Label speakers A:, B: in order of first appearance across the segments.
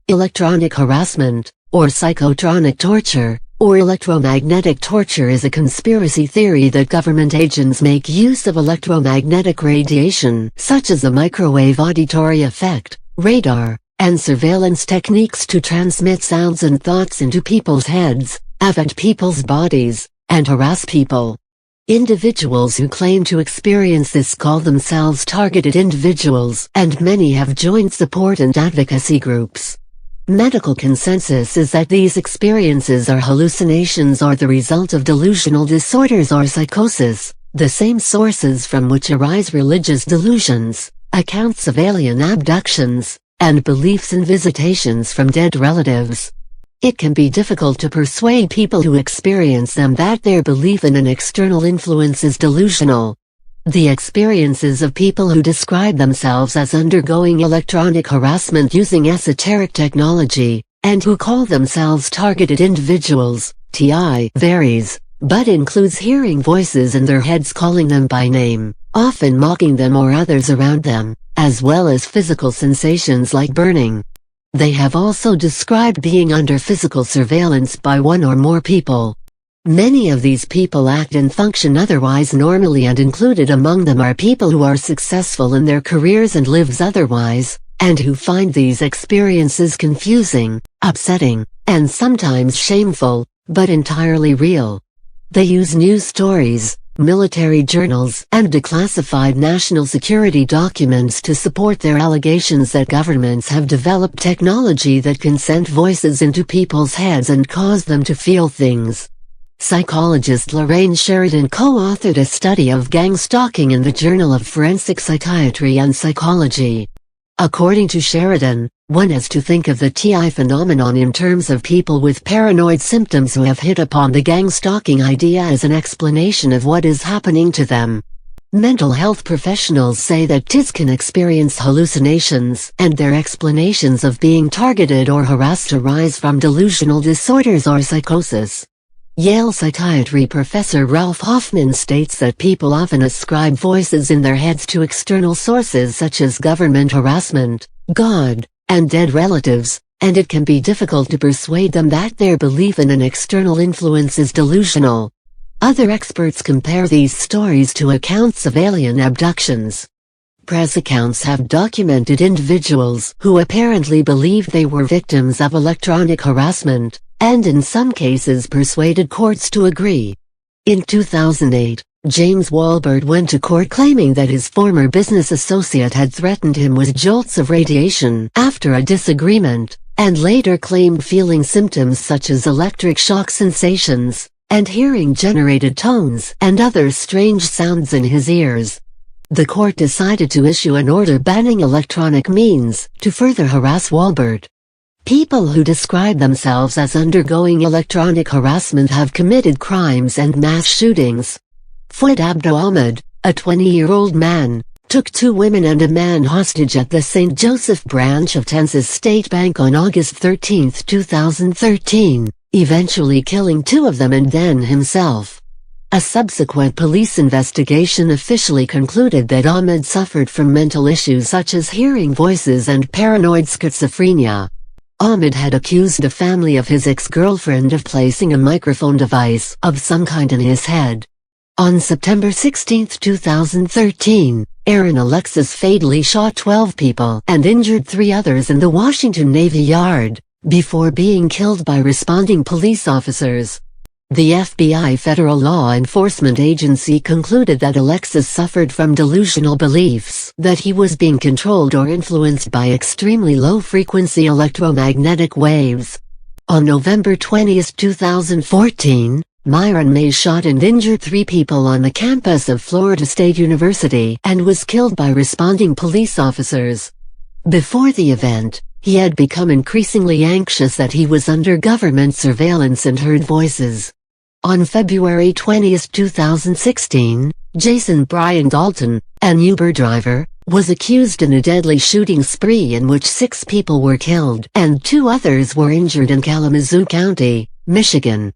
A: Electronic harassment, or psychotronic torture, or electromagnetic torture is a conspiracy theory that government agents make use of electromagnetic radiation, such as the microwave auditory effect, radar, and surveillance techniques to transmit sounds and thoughts into people's heads, affect people's bodies, and harass people. Individuals who claim to experience this call themselves targeted individuals, and many have joined support and advocacy groups. Medical consensus is that these experiences are hallucinations or the result of delusional disorders or psychosis, the same sources from which arise religious delusions, accounts of alien abductions, and beliefs in visitations from dead relatives. It can be difficult to persuade people who experience them that their belief in an external influence is delusional. The experiences of people who describe themselves as undergoing electronic harassment using esoteric technology, and who call themselves targeted individuals, TI, varies, but includes hearing voices in their heads calling them by name, often mocking them or others around them, as well as physical sensations like burning. They have also described being under physical surveillance by one or more people. Many of these people act and function otherwise normally, and included among them are people who are successful in their careers and lives otherwise, and who find these experiences confusing, upsetting, and sometimes shameful, but entirely real. They use news stories, military journals, and declassified national security documents to support their allegations that governments have developed technology that can send voices into people's heads and cause them to feel things. Psychologist Lorraine Sheridan co-authored a study of gang stalking in the Journal of Forensic Psychiatry and Psychology. According to Sheridan, one has to think of the TI phenomenon in terms of people with paranoid symptoms who have hit upon the gang stalking idea as an explanation of what is happening to them. Mental health professionals say that TIs can experience hallucinations, and their explanations of being targeted or harassed arise from delusional disorders or psychosis. Yale psychiatry professor Ralph Hoffman states that people often ascribe voices in their heads to external sources such as government harassment, God, and dead relatives, and it can be difficult to persuade them that their belief in an external influence is delusional. Other experts compare these stories to accounts of alien abductions. Press accounts have documented individuals who apparently believed they were victims of electronic harassment, and in some cases persuaded courts to agree. In 2008, James Walbert went to court claiming that his former business associate had threatened him with jolts of radiation after a disagreement, and later claimed feeling symptoms such as electric shock sensations, and hearing generated tones and other strange sounds in his ears. The court decided to issue an order banning electronic means to further harass Walbert. People who describe themselves as undergoing electronic harassment have committed crimes and mass shootings. Fuad Abdo Ahmed, a 20-year-old man, took 2 women and a man hostage at the St. Joseph branch of Texas State Bank on August 13, 2013, eventually killing 2 of them and then himself. A subsequent police investigation officially concluded that Ahmed suffered from mental issues such as hearing voices and paranoid schizophrenia. Ahmed had accused the family of his ex-girlfriend of placing a microphone device of some kind in his head. On September 16, 2013, Aaron Alexis fatally shot 12 people and injured 3 others in the Washington Navy Yard, before being killed by responding police officers. The FBI Federal Law Enforcement Agency concluded that Alexis suffered from delusional beliefs that he was being controlled or influenced by extremely low-frequency electromagnetic waves. On November 20, 2014, Myron May shot and injured 3 people on the campus of Florida State University and was killed by responding police officers. Before the event, he had become increasingly anxious that he was under government surveillance and heard voices. On February 20, 2016, Jason Brian Dalton, an Uber driver, was accused in a deadly shooting spree in which 6 people were killed and 2 others were injured in Kalamazoo County, Michigan.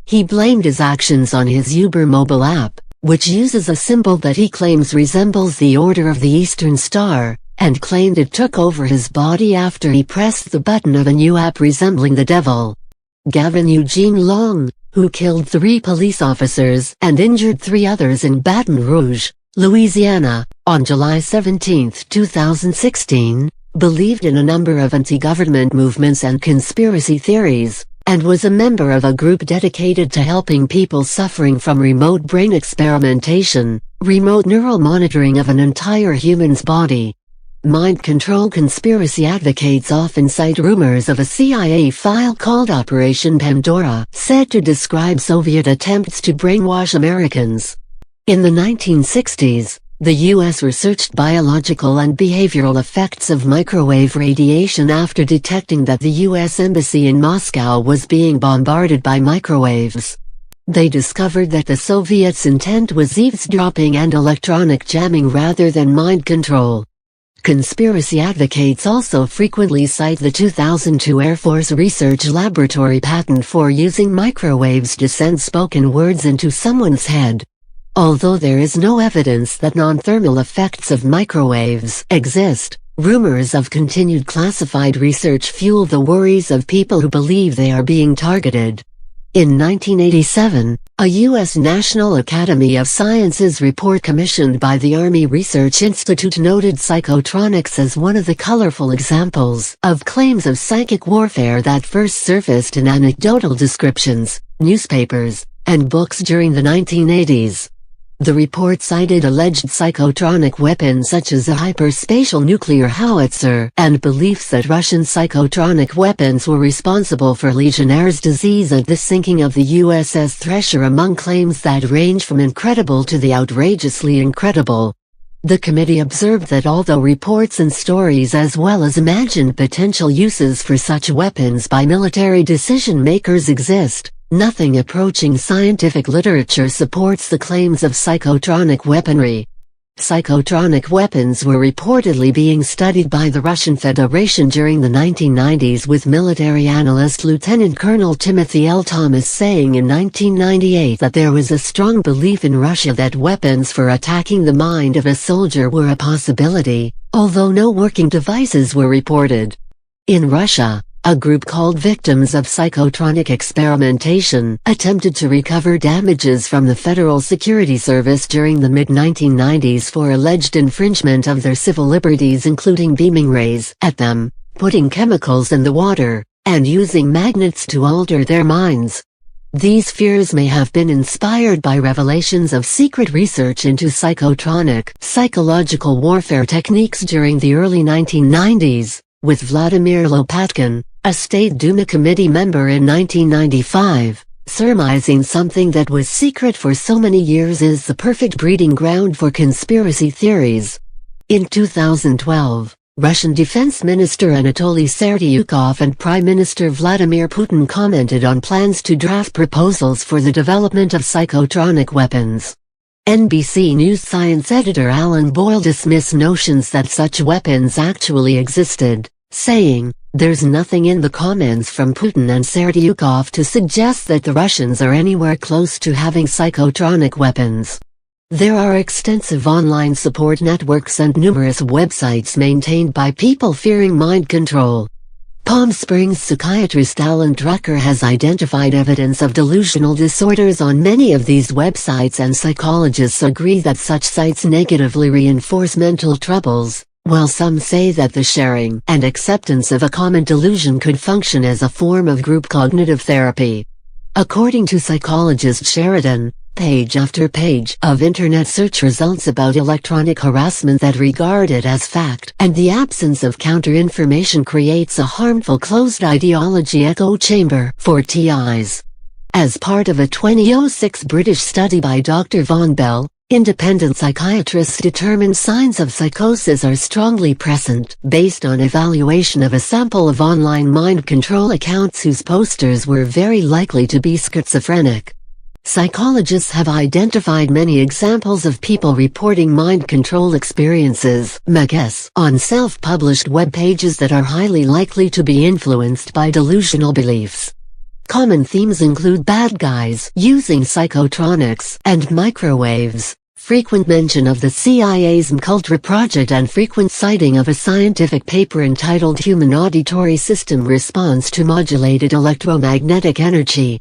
A: He blamed his actions on his Uber mobile app, which uses a symbol that he claims resembles the Order of the Eastern Star, and claimed it took over his body after he pressed the button of a new app resembling the devil. Gavin Eugene Long, who killed 3 police officers and injured 3 others in Baton Rouge, Louisiana, on July 17, 2016, believed in a number of anti-government movements and conspiracy theories, and was a member of a group dedicated to helping people suffering from remote brain experimentation, remote neural monitoring of an entire human's body. Mind control conspiracy advocates often cite rumors of a CIA file called Operation Pandora, said to describe Soviet attempts to brainwash Americans. In the 1960s, the U.S. researched biological and behavioral effects of microwave radiation after detecting that the U.S. Embassy in Moscow was being bombarded by microwaves. They discovered that the Soviets' intent was eavesdropping and electronic jamming rather than mind control. Conspiracy advocates also frequently cite the 2002 Air Force Research Laboratory patent for using microwaves to send spoken words into someone's head. Although there is no evidence that non-thermal effects of microwaves exist, rumors of continued classified research fuel the worries of people who believe they are being targeted. In 1987, a U.S. National Academy of Sciences report commissioned by the Army Research Institute noted psychotronics as one of the colorful examples of claims of psychic warfare that first surfaced in anecdotal descriptions, newspapers, and books during the 1980s. The report cited alleged psychotronic weapons such as a hyperspatial nuclear howitzer and beliefs that Russian psychotronic weapons were responsible for Legionnaire's disease and the sinking of the USS Thresher, among claims that range from incredible to the outrageously incredible. The committee observed that although reports and stories as well as imagined potential uses for such weapons by military decision-makers exist, nothing approaching scientific literature supports the claims of psychotronic weaponry. Psychotronic weapons were reportedly being studied by the Russian Federation during the 1990s, with military analyst Lieutenant Colonel Timothy L. Thomas saying in 1998 that there was a strong belief in Russia that weapons for attacking the mind of a soldier were a possibility, although no working devices were reported. In Russia, a group called Victims of Psychotronic Experimentation attempted to recover damages from the Federal Security Service during the mid-1990s for alleged infringement of their civil liberties, including beaming rays at them, putting chemicals in the water, and using magnets to alter their minds. These fears may have been inspired by revelations of secret research into psychological warfare techniques during the early 1990s, with Vladimir Lopatkin, a State Duma committee member in 1995, surmising something that was secret for so many years is the perfect breeding ground for conspiracy theories. In 2012, Russian Defense Minister Anatoly Serdyukov and Prime Minister Vladimir Putin commented on plans to draft proposals for the development of psychotronic weapons. NBC News science editor Alan Boyle dismissed notions that such weapons actually existed, saying, "There's nothing in the comments from Putin and Serdyukov to suggest that the Russians are anywhere close to having psychotronic weapons. There are extensive online support networks and numerous websites maintained by people fearing mind control." Palm Springs psychiatrist Alan Drucker has identified evidence of delusional disorders on many of these websites, and psychologists agree that such sites negatively reinforce mental troubles, while some say that the sharing and acceptance of a common delusion could function as a form of group cognitive therapy. According to psychologist Sheridan, page after page of internet search results about electronic harassment that regard it as fact, and the absence of counter-information creates a harmful closed ideology echo chamber for TIs. As part of a 2006 British study by Dr. Von Bell, independent psychiatrists determined signs of psychosis are strongly present, based on evaluation of a sample of online mind control accounts whose posters were very likely to be schizophrenic. Psychologists have identified many examples of people reporting mind control experiences on self-published web pages that are highly likely to be influenced by delusional beliefs. Common themes include bad guys using psychotronics and microwaves, frequent mention of the CIA's MKUltra project and frequent citing of a scientific paper entitled Human Auditory System Response to Modulated Electromagnetic Energy.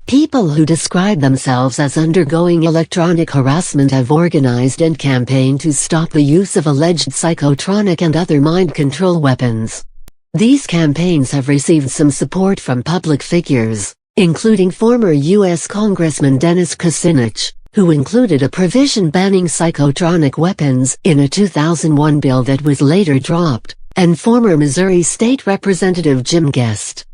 A: People who describe themselves as undergoing electronic harassment have organized and campaigned to stop the use of alleged psychotronic and other mind control weapons. These campaigns have received some support from public figures, including former U.S. Congressman Dennis Kucinich, who included a provision banning psychotronic weapons in a 2001 bill that was later dropped, and former Missouri State Representative Jim Guest.